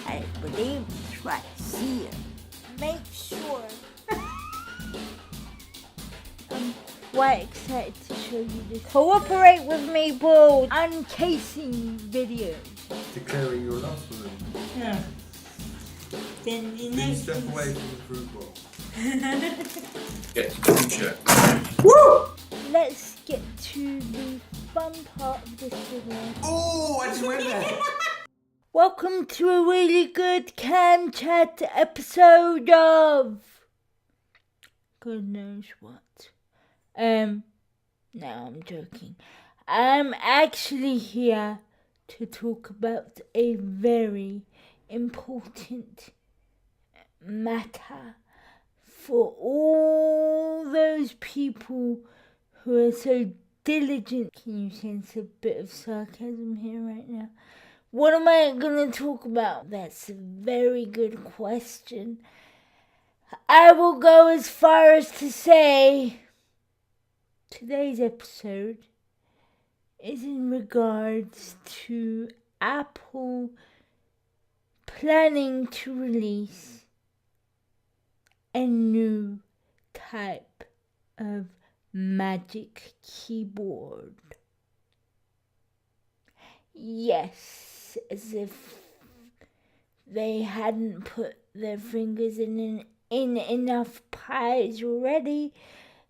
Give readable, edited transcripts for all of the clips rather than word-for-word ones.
I believe it's right here. Make sure. I'm quite excited to show you this. Cooperate with me, Paul. Uncasing video. Declaring your love for them. Yeah. Then Step away from the fruit bowl. Get the future. Woo! Let's get to the fun part of this video. Oh, I just went there. Welcome to a really good cam chat episode of God knows what. No, I'm joking. I'm actually here to talk about a very important matter for all those people who are so diligent. Can you sense a bit of sarcasm here right now? What am I going to talk about? That's a very good question. I will go as far as to say today's episode is in regards to Apple planning to release a new type of magic keyboard. Yes, as if they hadn't put their fingers in enough pies already.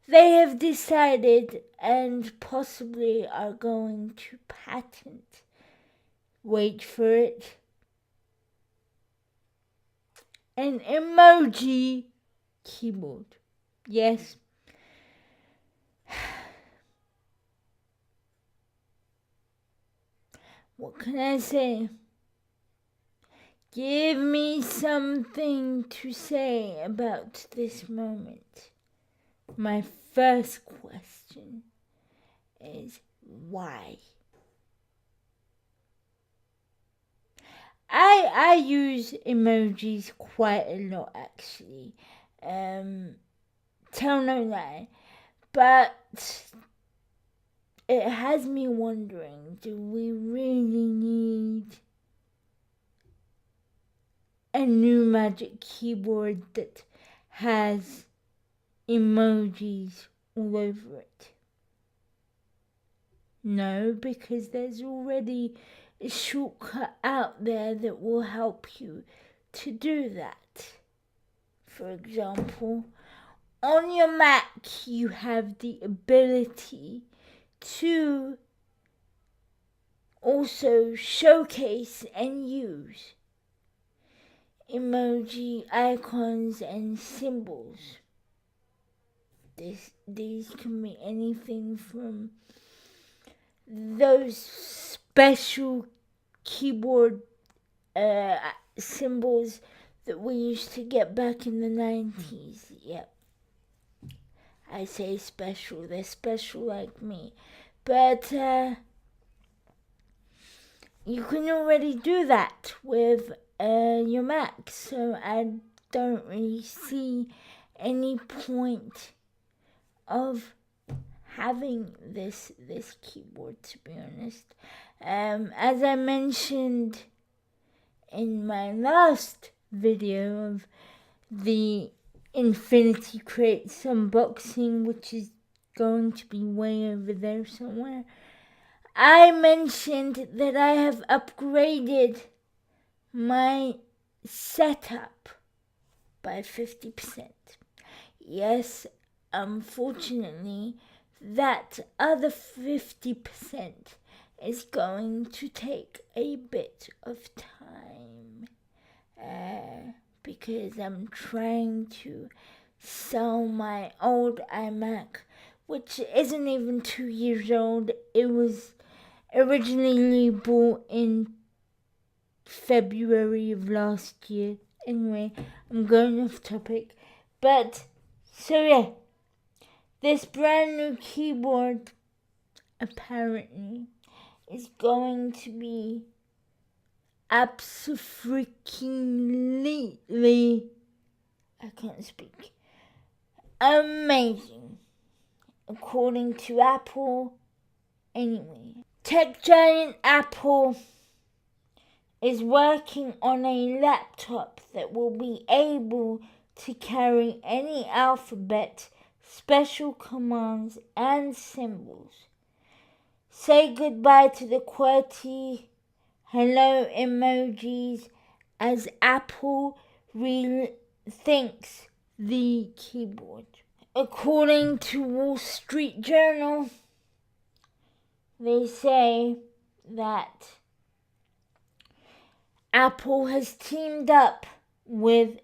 They have decided and possibly are going to patent. Wait for it. An emoji keyboard. Yes. What can I say? Give me something to say about this moment. My first question is why? I use emojis quite a lot actually. Tell no lie. But it has me wondering, do we really need a new magic keyboard that has emojis all over it? No, because there's already a shortcut out there that will help you to do that. For example, on your Mac you have the ability to also showcase and use emoji icons and symbols. These can be anything from those special keyboard symbols that we used to get back in the 90s. Yep. I say special, they're special like me. But you can already do that with your Mac, so I don't really see any point of having this keyboard, to be honest. As I mentioned in my last video of the Infinity Crates unboxing, which is going to be way over there somewhere, I mentioned that I have upgraded my setup by 50%. Yes, unfortunately, that other 50% is going to take a bit of time. Because I'm trying to sell my old iMac, which isn't even 2 years old. It was originally bought in February of last year. Anyway, I'm going off topic. But, so yeah, this brand new keyboard apparently is going to be absolutely, I can't speak, amazing, according to Apple. Anyway, tech giant Apple is working on a laptop that will be able to carry any alphabet, special commands, and symbols. Say goodbye to the QWERTY hello emojis as Apple rethinks the keyboard. According to Wall Street Journal, they say that Apple has teamed up with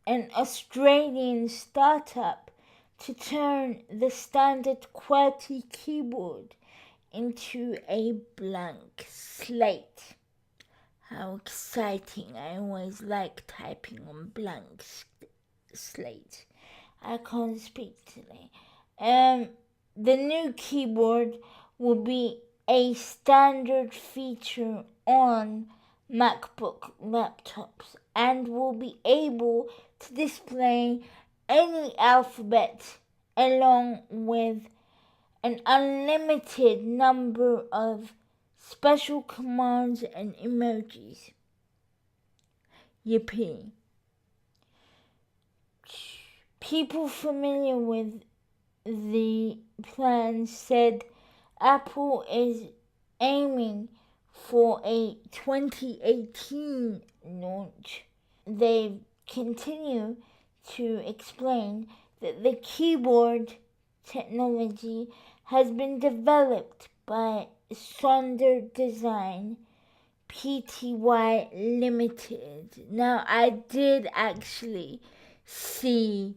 an Australian startup to turn the standard QWERTY keyboard into a blank slate. How exciting. I always like typing on blank slate. I can't speak today. The new keyboard will be a standard feature on MacBook laptops and will be able to display any alphabet along with an unlimited number of special commands and emojis. Yippee. People familiar with the plan said Apple is aiming for a 2018 launch. They continue to explain that the keyboard technology has been developed by Sonder Design Pty Limited. Now, I did actually see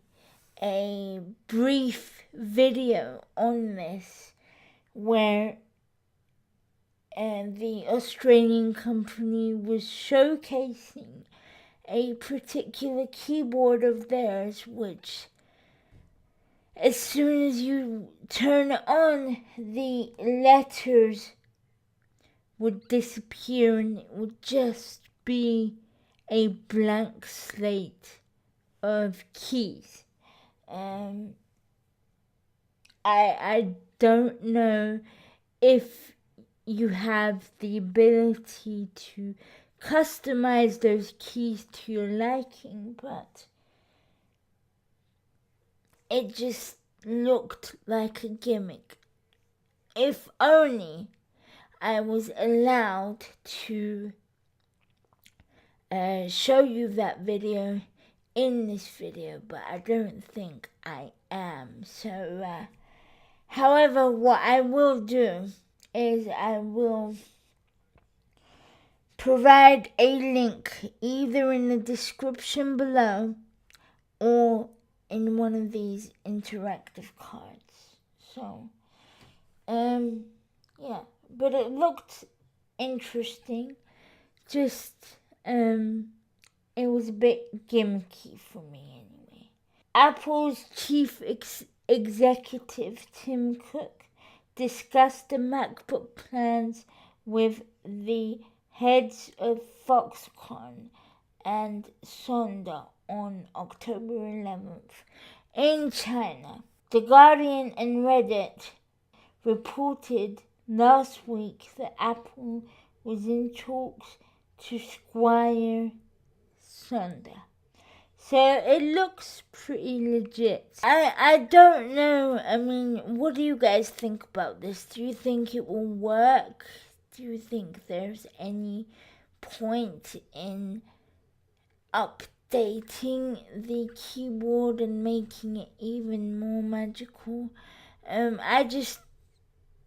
a brief video on this where the Australian company was showcasing a particular keyboard of theirs, which as soon as you turn it on, the letters would disappear and it would just be a blank slate of keys. I don't know if you have the ability to customize those keys to your liking, but it just looked like a gimmick. If only I was allowed to show you that video in this video, but I don't think I am. So, however, what I will do is I will provide a link either in the description below or in one of these interactive cards. So, yeah, but it looked interesting. Just, it was a bit gimmicky for me anyway. Apple's chief executive Tim Cook discussed the MacBook plans with the heads of Foxconn and Sonder on October 11th in China. The Guardian and Reddit reported last week that Apple was in talks to acquire Sonder. So it looks pretty legit. I don't know. I mean, what do you guys think about this? Do you think it will work? Do you think there's any point in updating the keyboard and making it even more magical? I just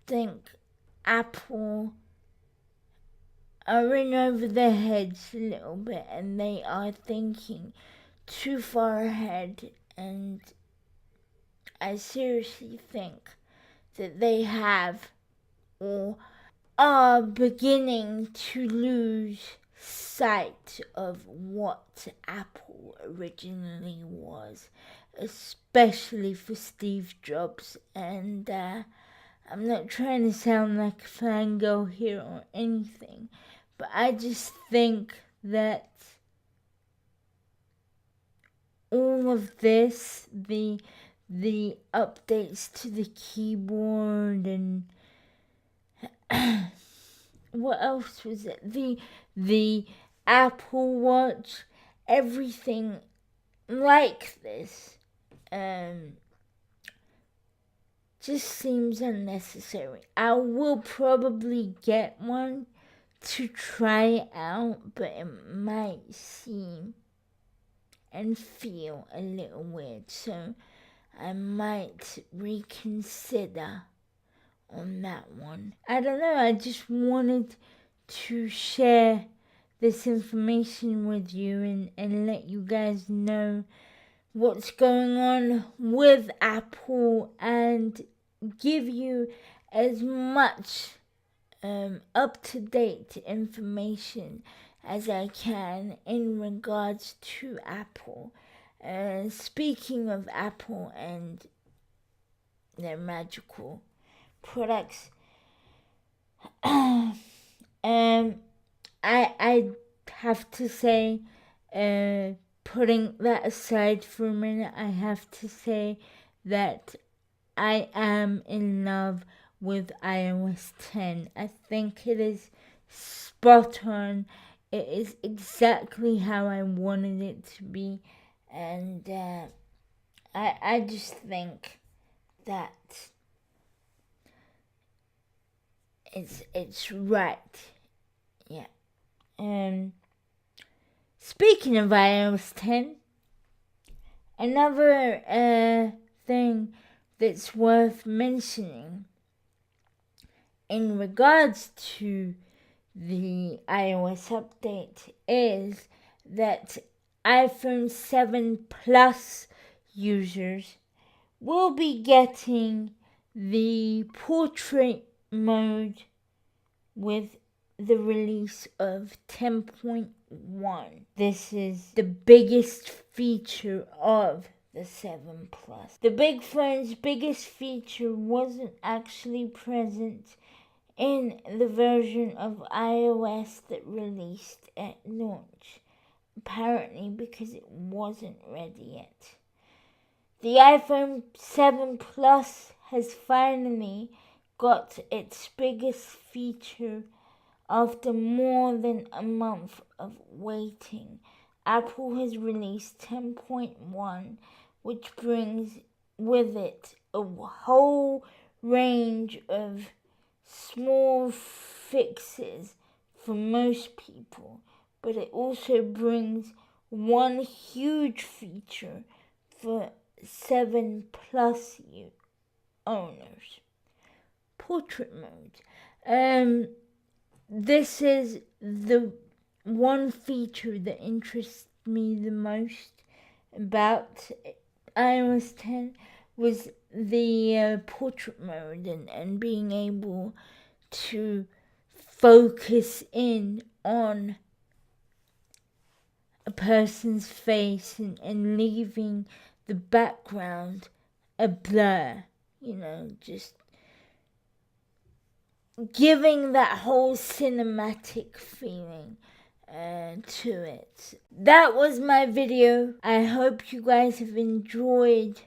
think Apple are in over their heads a little bit and they are thinking too far ahead, and I seriously think that they have or are beginning to lose sight of what Apple originally was, especially for Steve Jobs. And I'm not trying to sound like a fangirl here or anything, but I just think that all of this, the updates to the keyboard and what else was it? The Apple Watch, everything like this, just seems unnecessary. I will probably get one to try it out, but it might seem and feel a little weird, so I might reconsider on that one. I don't know, I just wanted to share this information with you and let you guys know what's going on with Apple and give you as much up-to-date information as I can in regards to Apple. Speaking of Apple and their magical products, I have to say, putting that aside for a minute, I have to say that I am in love with iOS 10. I think it is spot on. It is exactly how I wanted it to be, and I just think that it's right. Yeah. Speaking of iOS 10, another thing that's worth mentioning in regards to the iOS update is that iPhone 7 Plus users will be getting the portrait mode with the release of 10.1. This is the biggest feature of the 7 Plus. The big phone's biggest feature wasn't actually present in the version of iOS that released at launch, apparently because it wasn't ready yet. The iPhone 7 Plus has finally got its biggest feature after more than a month of waiting. Apple has released 10.1, which brings with it a whole range of small fixes for most people, but it also brings one huge feature for 7 Plus owners: portrait mode. This is the one feature that interests me the most about iOS 10 was the portrait mode and being able to focus in on a person's face and leaving the background a blur, just giving that whole cinematic feeling to it. That was my video. I hope you guys have enjoyed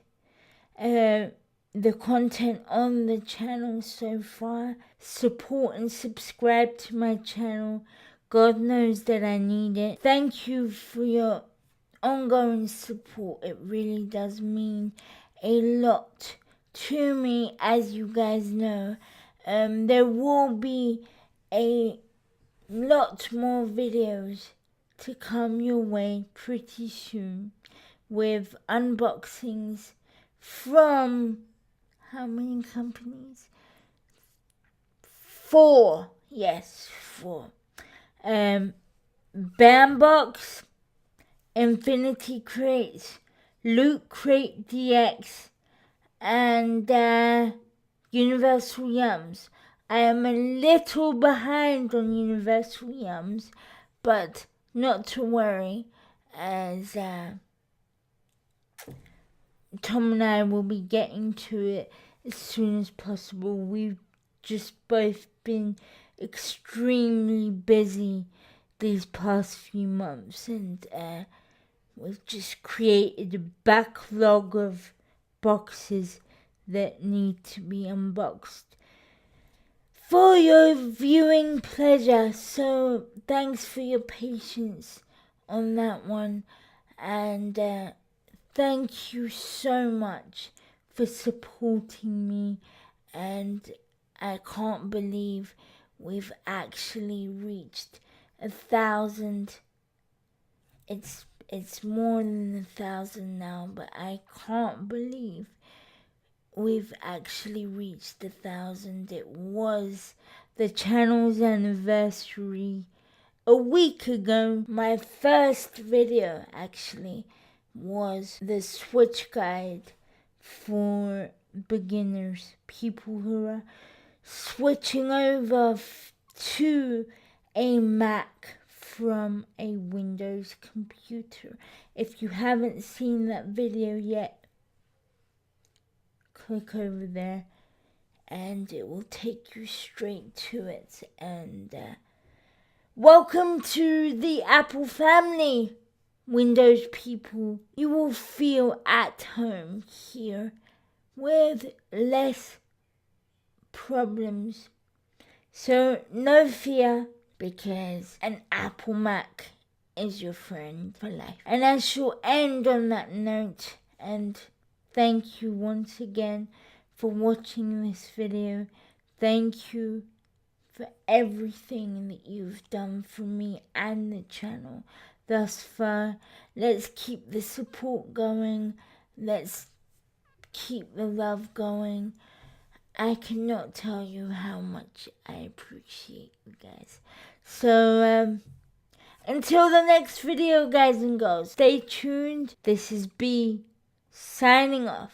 the content on the channel so far. Support and subscribe to my channel. God knows that I need it. Thank you for your ongoing support. It really does mean a lot to me, as you guys know. There will be a lot more videos to come your way pretty soon with unboxings from how many companies? 4. Yes, 4. Bandbox, Infinity Crates, Loot Crate DX, and Universal Yums. I am a little behind on Universal Yums, but not to worry, as Tom and I will be getting to it as soon as possible. We've just both been extremely busy these past few months, and we've just created a backlog of boxes that need to be unboxed for your viewing pleasure. So thanks for your patience on that one, and thank you so much for supporting me, and I can't believe we've actually reached 1,000. It's more than 1,000 now, but I can't believe we've actually reached 1,000. It was the channel's anniversary a week ago. My first video actually was the switch guide for beginners, people who are switching over to a Mac from a Windows computer. If you haven't seen that video yet, click over there and it will take you straight to it. And welcome to the Apple family, Windows people. You will feel at home here with less problems. So no fear, because an Apple Mac is your friend for life. And I shall end on that note, and thank you once again for watching this video. Thank you for everything that you've done for me and the channel thus far. Let's keep the support going. Let's keep the love going. I cannot tell you how much I appreciate you guys. So, until the next video, guys and girls, stay tuned. This is B signing off.